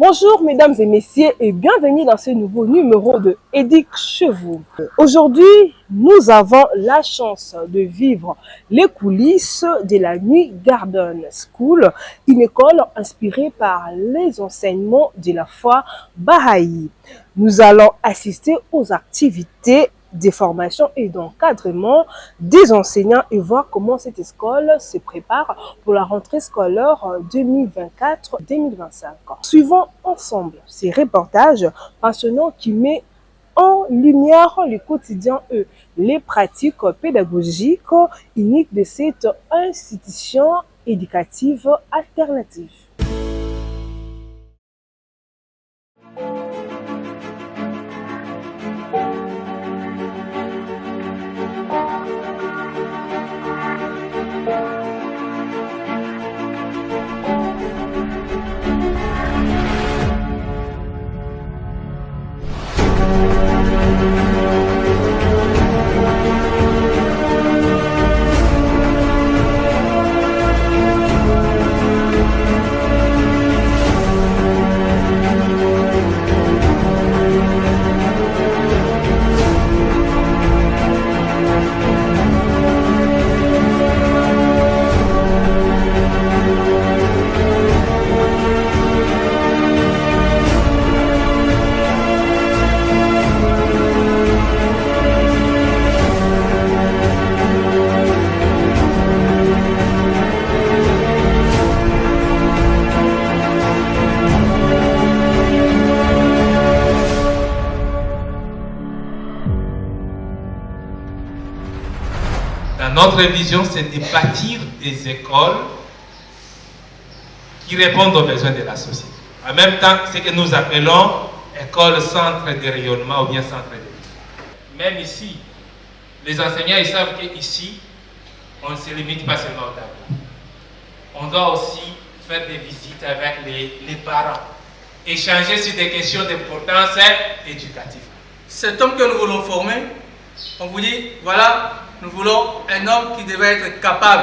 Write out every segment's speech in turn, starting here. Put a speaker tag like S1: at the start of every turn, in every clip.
S1: Bonjour mesdames et messieurs et bienvenue dans ce nouveau numéro de Édic chez vous. Aujourd'hui, nous avons la chance de vivre les coulisses de la Nuit Garden School, une école inspirée par les enseignements de la foi Baha'i. Nous allons assister aux activités des formations et d'encadrement des enseignants et voir comment cette école se prépare pour la rentrée scolaire 2024-2025. Suivons ensemble ces reportages passionnants qui mettent en lumière le quotidien et les pratiques pédagogiques uniques de cette institution éducative alternative.
S2: Notre vision, c'est de bâtir des écoles qui répondent aux besoins de la société. En même temps, ce que nous appelons école centre de rayonnement ou bien centre de vie. Même ici, les enseignants, ils savent qu'ici, on ne se limite pas seulement au tableau. On doit aussi faire des visites avec les parents, échanger sur des questions d'importance éducative.
S3: Cet homme que nous voulons former, on vous dit, voilà, nous voulons un homme qui devait être capable,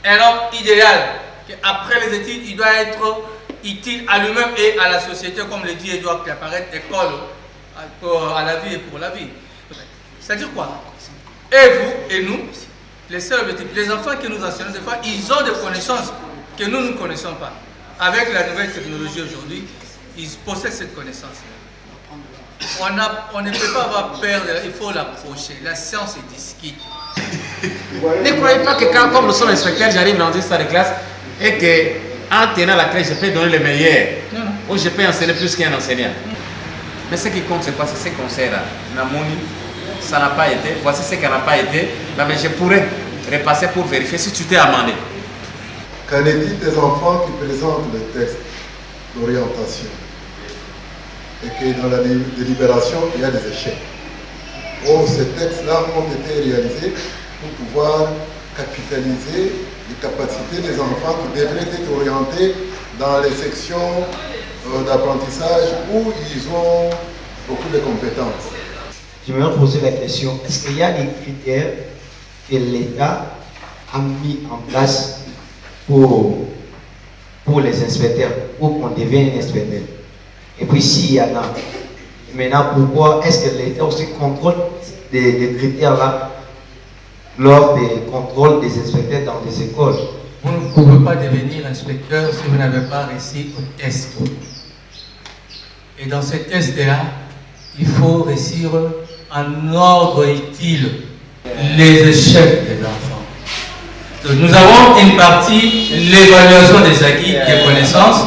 S3: un homme idéal, qu'après les études, il doit être utile à lui-même et à la société, comme le dit Edouard Claparède, école à la vie et pour la vie. C'est-à-dire quoi? Et vous et nous, les enfants que nous enseignons, des fois, ils ont des connaissances que nous ne connaissons pas. Avec la nouvelle technologie aujourd'hui, ils possèdent cette connaissance. On ne peut pas avoir peur, il faut l'approcher. La science est disquette.
S4: Ne croyez pas que quand, comme nous sommes inspecteurs, j'arrive dans une salle de classe et qu'en tenant la clé, je peux donner le meilleur. Ou je peux enseigner plus qu'un enseignant. Mais ce qui compte, c'est quoi? C'est ce conseil-là. Ça n'a pas été. Voici ce qui n'a pas été. Mais je pourrais repasser pour vérifier si tu t'es amendé.
S5: Qu'en est-il des enfants qui présentent le test d'orientation et que dans la délibération, il y a des échecs? Or, ces textes-là ont été réalisés pour pouvoir capitaliser les capacités des enfants qui devraient être orientés dans les sections d'apprentissage où ils ont beaucoup de compétences.
S6: Je me poser la question, est-ce qu'il y a des critères que l'État a mis en place pour les inspecteurs, pour qu'on devienne inspecteur? Et puis s'il y en a, maintenant pourquoi est-ce que l'État aussi contrôle des critères-là lors des contrôles des inspecteurs dans des écoles?
S3: Vous ne pouvez pas devenir inspecteur si vous n'avez pas réussi au test. Et dans ce test-là, il faut réussir en ordre utile les échecs des enfants. Donc, nous avons une partie, l'évaluation des acquis, des connaissances,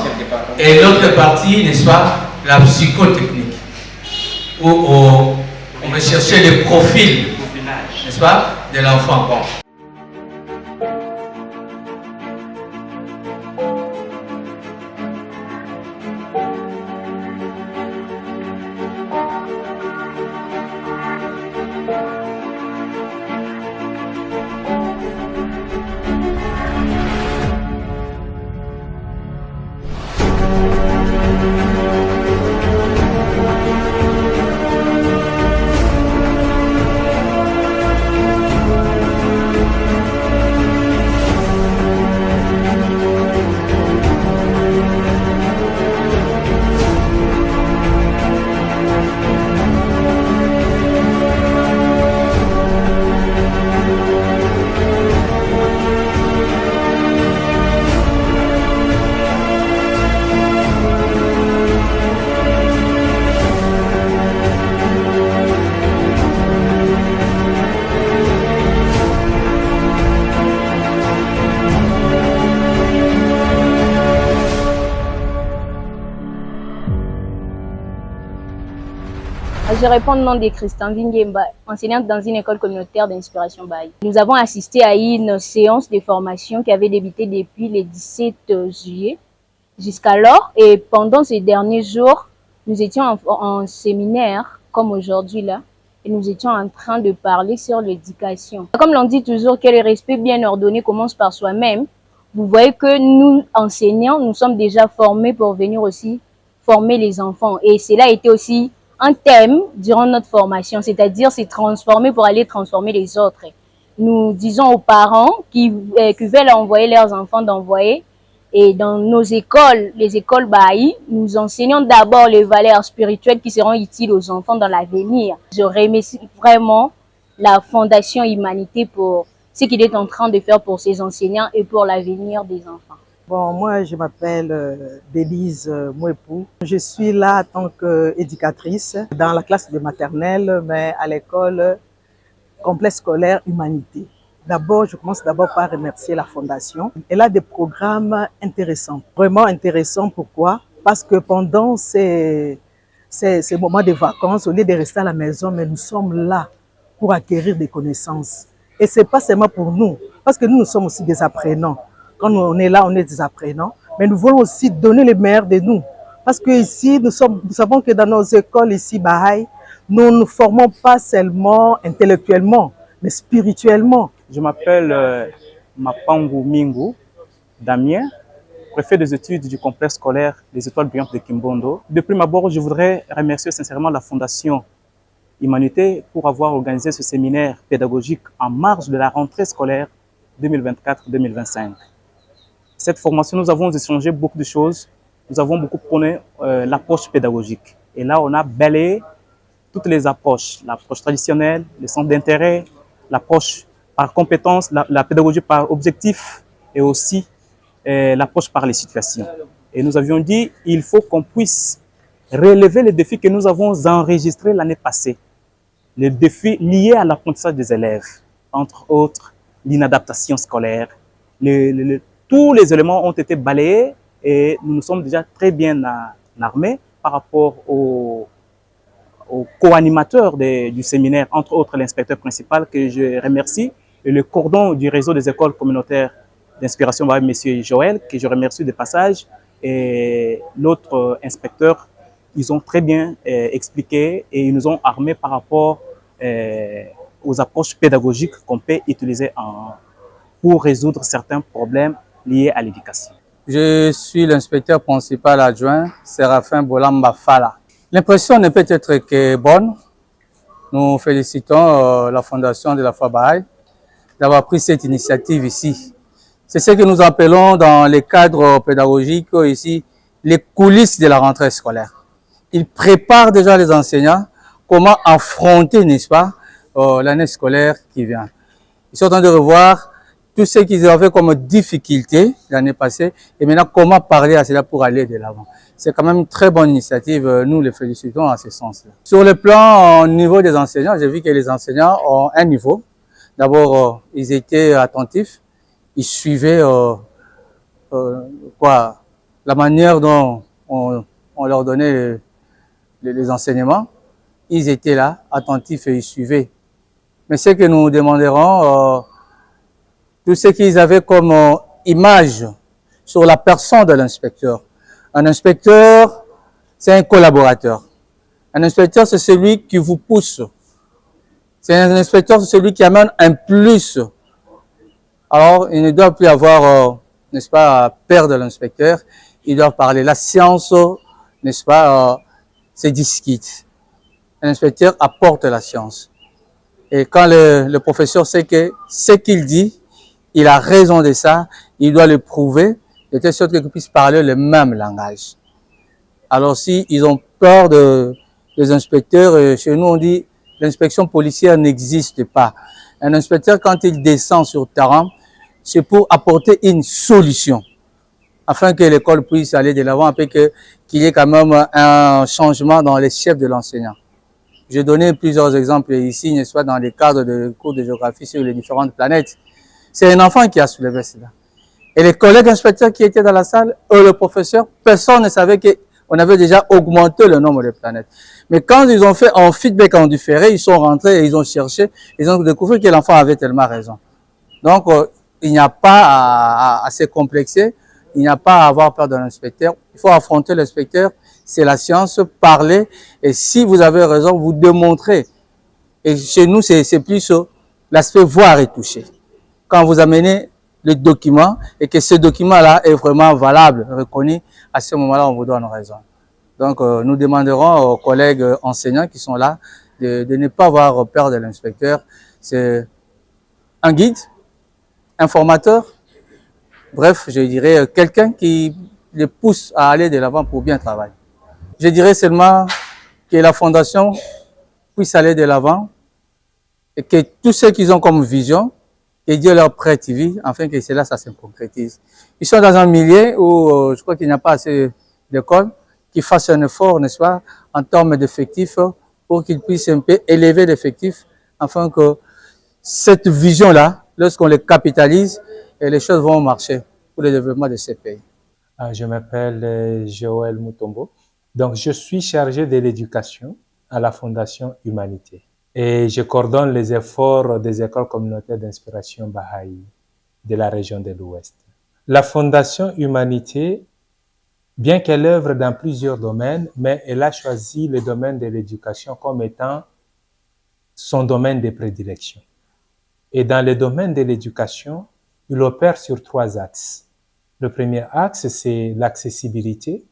S3: et l'autre partie, n'est-ce pas, la psychotechnique, où on va chercher le profil, n'est-ce pas, de l'enfant. Bon.
S7: Je réponds au nom de Christian Vingemba, enseignante dans une école communautaire d'inspiration Baha'i. Nous avons assisté à une séance de formation qui avait débuté depuis le 17 juillet jusqu'alors. Et pendant ces derniers jours, nous étions en séminaire, comme aujourd'hui là, et nous étions en train de parler sur l'éducation. Comme l'on dit toujours que le respect bien ordonné commence par soi-même, vous voyez que nous, enseignants, nous sommes déjà formés pour venir aussi former les enfants. Et cela a été aussi un thème durant notre formation, c'est-à-dire se transformer pour aller transformer les autres. Nous disons aux parents qui veulent envoyer leurs enfants d'envoyer, et dans nos écoles, les écoles Baha'i, nous enseignons d'abord les valeurs spirituelles qui seront utiles aux enfants dans l'avenir. Je remercie vraiment la Fondation Humanité pour ce qu'il est en train de faire pour ses enseignants et pour l'avenir des enfants.
S8: Bon, moi, je m'appelle Bélise Mouepou. Je suis là en tant qu'éducatrice dans la classe de maternelle, mais à l'école complexe scolaire Humanité. D'abord, je commence par remercier la Fondation. Elle a des programmes intéressants, vraiment intéressants. Pourquoi? Parce que pendant ces moments de vacances, au lieu de rester à la maison, mais nous sommes là pour acquérir des connaissances. Et ce n'est pas seulement pour nous, parce que nous sommes aussi des apprenants. Quand on est là, on est des apprenants, mais nous voulons aussi donner le meilleur de nous. Parce que ici, nous savons que dans nos écoles ici, Baha'i, nous ne nous formons pas seulement intellectuellement, mais spirituellement.
S9: Je m'appelle Mapangu Mingu Damien, préfet des études du complexe scolaire des Étoiles Brillantes de Kimbondo. De prime abord, je voudrais remercier sincèrement la Fondation Humanité pour avoir organisé ce séminaire pédagogique en marge de la rentrée scolaire 2024-2025. Cette formation, nous avons échangé beaucoup de choses. Nous avons beaucoup prôné l'approche pédagogique. Et là, on a balayé toutes les approches. L'approche traditionnelle, les centres d'intérêt, l'approche par compétence, la pédagogie par objectif et aussi l'approche par les situations. Et nous avions dit il faut qu'on puisse relever les défis que nous avons enregistrés l'année passée. Les défis liés à l'apprentissage des élèves, entre autres l'inadaptation scolaire. Tous les éléments ont été balayés et nous nous sommes déjà très bien armés par rapport aux co-animateurs du séminaire, entre autres l'inspecteur principal que je remercie, et le cordon du réseau des écoles communautaires d'inspiration Baha'i, M. Joël, que je remercie de passage, et l'autre inspecteur. Ils ont très bien expliqué et ils nous ont armés par rapport aux approches pédagogiques qu'on peut utiliser pour résoudre certains problèmes liés à l'éducation.
S3: Je suis l'inspecteur principal adjoint, Séraphin Bolamba Fala. L'impression ne peut être que bonne. Nous félicitons la Fondation de la foi Baha'i d'avoir pris cette initiative ici. C'est ce que nous appelons dans les cadres pédagogiques ici, les coulisses de la rentrée scolaire. Ils préparent déjà les enseignants comment affronter, n'est-ce pas, l'année scolaire qui vient. Ils sont en train de revoir tout ce qu'ils avaient comme difficulté l'année passée et maintenant comment parler à cela pour aller de l'avant. C'est quand même une très bonne initiative, nous les félicitons en ce sens-là. Sur le plan au niveau des enseignants, j'ai vu que les enseignants ont un niveau. D'abord, ils étaient attentifs, ils suivaient la manière dont on leur donnait les enseignements, ils étaient là, attentifs et ils suivaient. Mais ce que nous demanderons, tout ce qu'ils avaient comme image sur la personne de l'inspecteur. Un inspecteur, c'est un collaborateur. Un inspecteur, c'est celui qui vous pousse. C'est un inspecteur, c'est celui qui amène un plus. Alors, il ne doit plus avoir, n'est-ce pas, peur de l'inspecteur. Il doit parler. La science, n'est-ce pas, c'est discute. Un inspecteur apporte la science. Et quand le professeur sait que ce qu'il dit, il a raison de ça, il doit le prouver, de telle sorte qu'ils puissent parler le même langage. Alors si ils ont peur des inspecteurs, chez nous on dit l'inspection policière n'existe pas. Un inspecteur, quand il descend sur le terrain, c'est pour apporter une solution, afin que l'école puisse aller de l'avant, afin qu'il y ait quand même un changement dans les chefs de l'enseignant. J'ai donné plusieurs exemples ici, n'est-ce pas, dans les cadres de cours de géographie sur les différentes planètes. C'est un enfant qui a soulevé cela. Et les collègues inspecteurs qui étaient dans la salle, eux, le professeur, personne ne savait qu'on
S10: on avait déjà augmenté le nombre de planètes. Mais quand ils ont fait un feedback en différé, ils sont rentrés et ils ont cherché, ils ont découvert que l'enfant avait tellement raison. Donc, il n'y a pas à se complexer, il n'y a pas à avoir peur de l'inspecteur. Il faut affronter l'inspecteur, c'est la science, parler, et si vous avez raison, vous démontrez. Et chez nous, c'est plus l'aspect voir et toucher. Quand vous amenez le document et que ce document-là est vraiment valable, reconnu, à ce moment-là, on vous donne raison. Donc, nous demanderons aux collègues enseignants qui sont là de ne pas avoir peur de l'inspecteur. C'est un guide, un formateur, bref, je dirais quelqu'un qui les pousse à aller de l'avant pour bien travailler. Je dirais seulement que la Fondation puisse aller de l'avant et que tous ceux qui ont comme vision, que Dieu leur prête vie, afin que cela, ça se concrétise. Ils sont dans un milieu où je crois qu'il n'y a pas assez d'écoles, qui fassent un effort, n'est-ce pas, en termes d'effectifs, pour qu'ils puissent un peu élever l'effectif, afin que cette vision-là, lorsqu'on les capitalise, les choses vont marcher pour le développement de ces pays.
S2: Je m'appelle Joël Mutombo. Donc, je suis chargé de l'éducation à la Fondation Humanité. Et je coordonne les efforts des écoles communautaires d'inspiration Baha'i de la région de l'Ouest. La Fondation Humanité, bien qu'elle œuvre dans plusieurs domaines, mais elle a choisi le domaine de l'éducation comme étant son domaine de prédilection. Et dans le domaine de l'éducation, il opère sur 3 axes. Le premier axe, c'est l'accessibilité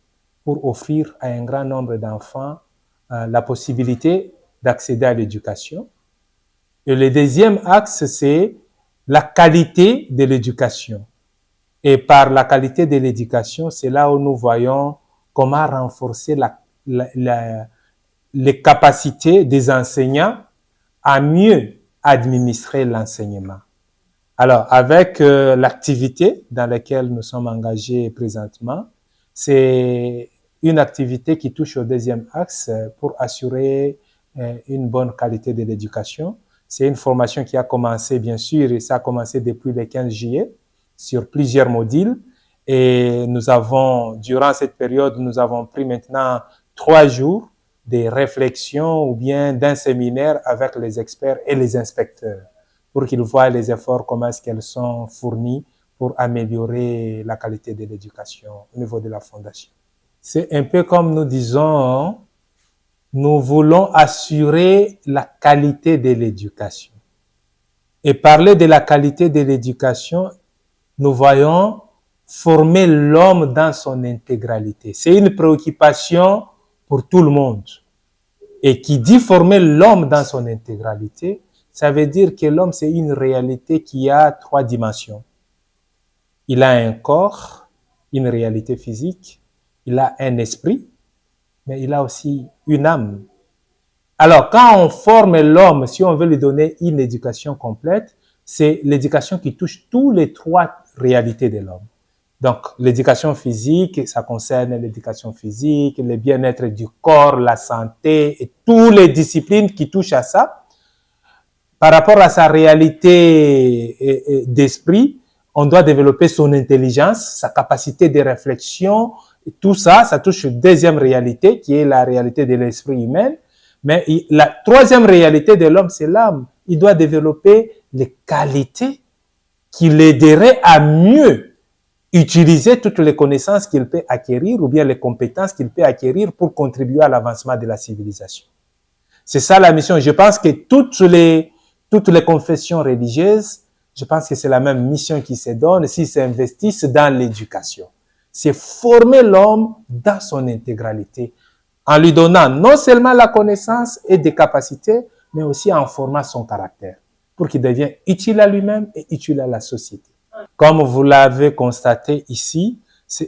S2: pour offrir à un grand nombre d'enfants la possibilité d'accéder à l'éducation. Et le deuxième axe, c'est la qualité de l'éducation. Et par la qualité de l'éducation, c'est là où nous voyons comment renforcer les capacités des enseignants à mieux administrer l'enseignement. Alors, avec l'activité dans laquelle nous sommes engagés présentement, c'est une activité qui touche au deuxième axe pour assurer une bonne qualité de l'éducation. C'est une formation qui a commencé, bien sûr, et ça a commencé depuis le 15 juillet sur plusieurs modules. Et nous avons, durant cette période, nous avons pris maintenant 3 jours de réflexion ou bien d'un séminaire avec les experts et les inspecteurs pour qu'ils voient les efforts, comment est-ce qu'elles sont fournies pour améliorer la qualité de l'éducation au niveau de la Fondation. C'est un peu comme nous disons, nous voulons assurer la qualité de l'éducation. Et parler de la qualité de l'éducation, nous voyons former l'homme dans son intégralité. C'est une préoccupation pour tout le monde. Et qui dit former l'homme dans son intégralité, ça veut dire que l'homme, c'est une réalité qui a 3 dimensions. Il a un corps, une réalité physique, il a un esprit, mais il a aussi une âme. Alors, quand on forme l'homme, si on veut lui donner une éducation complète, c'est l'éducation qui touche tous les 3 réalités de l'homme. Donc, l'éducation physique, ça concerne l'éducation physique, le bien-être du corps, la santé et toutes les disciplines qui touchent à ça. Par rapport à sa réalité d'esprit, on doit développer son intelligence, sa capacité de réflexion. Et tout ça, ça touche une deuxième réalité qui est la réalité de l'esprit humain. Mais la 3e réalité de l'homme, c'est l'âme. Il doit développer les qualités qui l'aideraient à mieux utiliser toutes les connaissances qu'il peut acquérir ou bien les compétences qu'il peut acquérir pour contribuer à l'avancement de la civilisation. C'est ça la mission. Je pense que toutes les confessions religieuses, je pense que c'est la même mission qui se donne s'ils s'investissent dans l'éducation. C'est former l'homme dans son intégralité, en lui donnant non seulement la connaissance et des capacités, mais aussi en formant son caractère, pour qu'il devienne utile à lui-même et utile à la société. Comme vous l'avez constaté ici,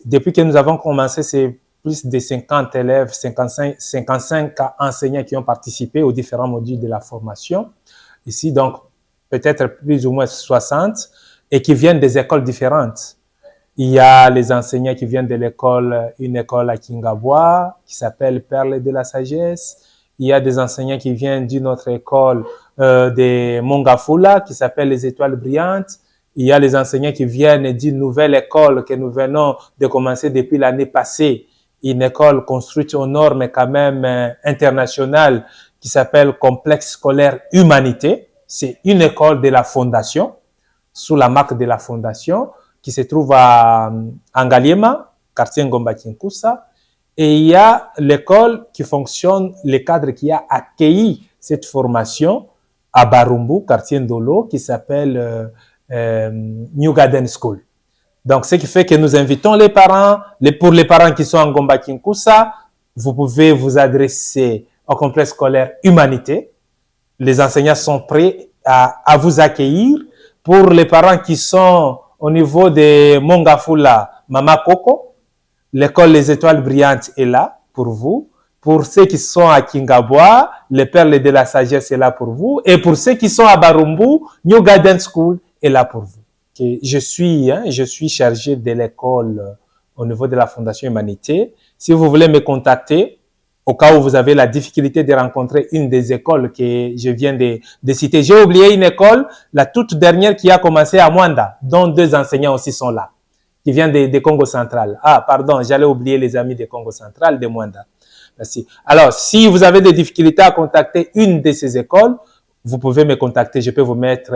S2: depuis que nous avons commencé, c'est plus de 50 élèves, 55 enseignants qui ont participé aux différents modules de la formation. Ici, donc, peut-être plus ou moins 60, et qui viennent des écoles différentes. Il y a les enseignants qui viennent de une école à Kingabois, qui s'appelle Perles de la Sagesse. Il y a des enseignants qui viennent d'une autre école de Mongafula, qui s'appelle les Étoiles Brillantes. Il y a les enseignants qui viennent d'une nouvelle école que nous venons de commencer depuis l'année passée, une école construite aux normes quand même internationales qui s'appelle Complexe scolaire Humanité. C'est une école de la Fondation, sous la marque de la Fondation, qui se trouve à Ngaliema, quartier Ngomba Kinkusa. Et il y a l'école qui fonctionne, le cadre qui a accueilli cette formation à Barumbu, quartier Ndolo, qui s'appelle New Garden School. Donc, ce qui fait que nous invitons les parents, pour les parents qui sont en Ngomba Kinkusa, vous pouvez vous adresser au complexe scolaire Humanité. Les enseignants sont prêts à vous accueillir. Pour les parents qui sont au niveau de Mongafula, Mama Koko, l'école Les Étoiles Brillantes est là pour vous. Pour ceux qui sont à Kingabwa, les Perles de la Sagesse est là pour vous. Et pour ceux qui sont à Barumbu, New Garden School est là pour vous. Je suis chargé de l'école au niveau de la Fondation Humanité. Si vous voulez me contacter, au cas où vous avez la difficulté de rencontrer une des écoles que je viens de citer. J'ai oublié une école, la toute dernière qui a commencé à Mwanda, dont 2 enseignants aussi sont là, qui viennent de Congo central. Ah, pardon, j'allais oublier les amis de Congo central, de Mwanda. Merci. Alors, si vous avez des difficultés à contacter une de ces écoles, vous pouvez me contacter. Je peux vous mettre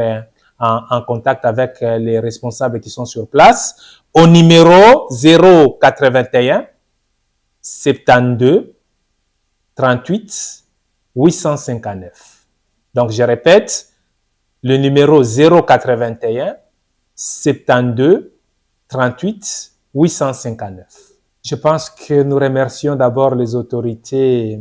S2: en contact avec les responsables qui sont sur place au numéro 081 72 38 859. Donc, je répète, le numéro 081 72 38 859. Je pense que nous remercions d'abord les autorités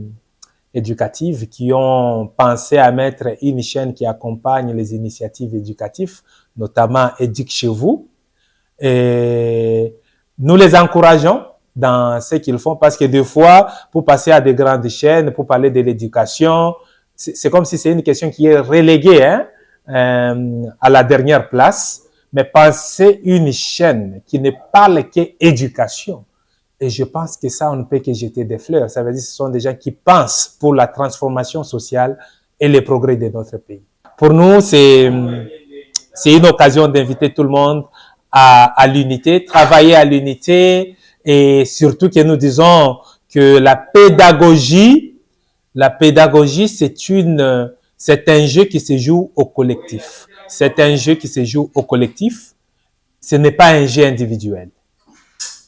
S2: éducatives qui ont pensé à mettre une chaîne qui accompagne les initiatives éducatives, notamment Éduque chez vous. Et nous les encourageons dans ce qu'ils font parce que des fois, pour passer à des grandes chaînes, pour parler de l'éducation, c'est comme si c'est une question qui est reléguée à la dernière place. Mais pensez une chaîne qui ne parle qu'éducation. Et je pense que ça, on ne peut que jeter des fleurs. Ça veut dire que ce sont des gens qui pensent pour la transformation sociale et le progrès de notre pays. Pour nous, c'est une occasion d'inviter tout le monde à l'unité, travailler à l'unité et surtout que nous disons que la pédagogie, c'est un jeu qui se joue au collectif. C'est un jeu qui se joue au collectif. Ce n'est pas un jeu individuel.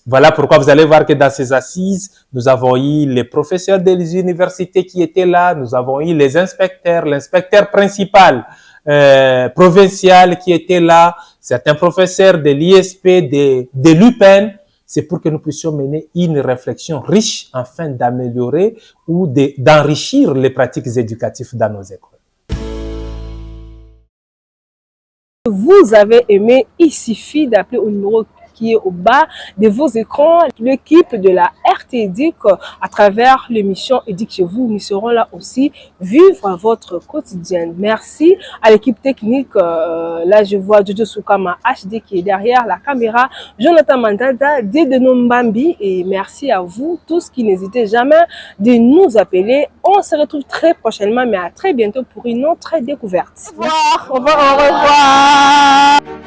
S2: Voilà pourquoi vous allez voir que dans ces assises, nous avons eu les professeurs des universités qui étaient là, nous avons eu les inspecteurs, l'inspecteur principal provincial qui était là, certains professeurs de l'ISP, de l'UPEN. C'est pour que nous puissions mener une réflexion riche afin d'améliorer ou d'enrichir les pratiques éducatives dans nos écoles.
S1: Vous avez aimé, il suffit d'appeler au numéro qui est au bas de vos écrans. L'équipe de la RTEDUC, à travers l'émission Éduque chez vous, nous serons là aussi, vivre votre quotidien. Merci à l'équipe technique. Là, je vois Jojo Soukama HD qui est derrière la caméra, Jonathan Mandanda, Dédeno Mbambi, et merci à vous tous qui n'hésitez jamais de nous appeler. On se retrouve très prochainement, mais à très bientôt pour une autre découverte. Au revoir. Au revoir. Au revoir.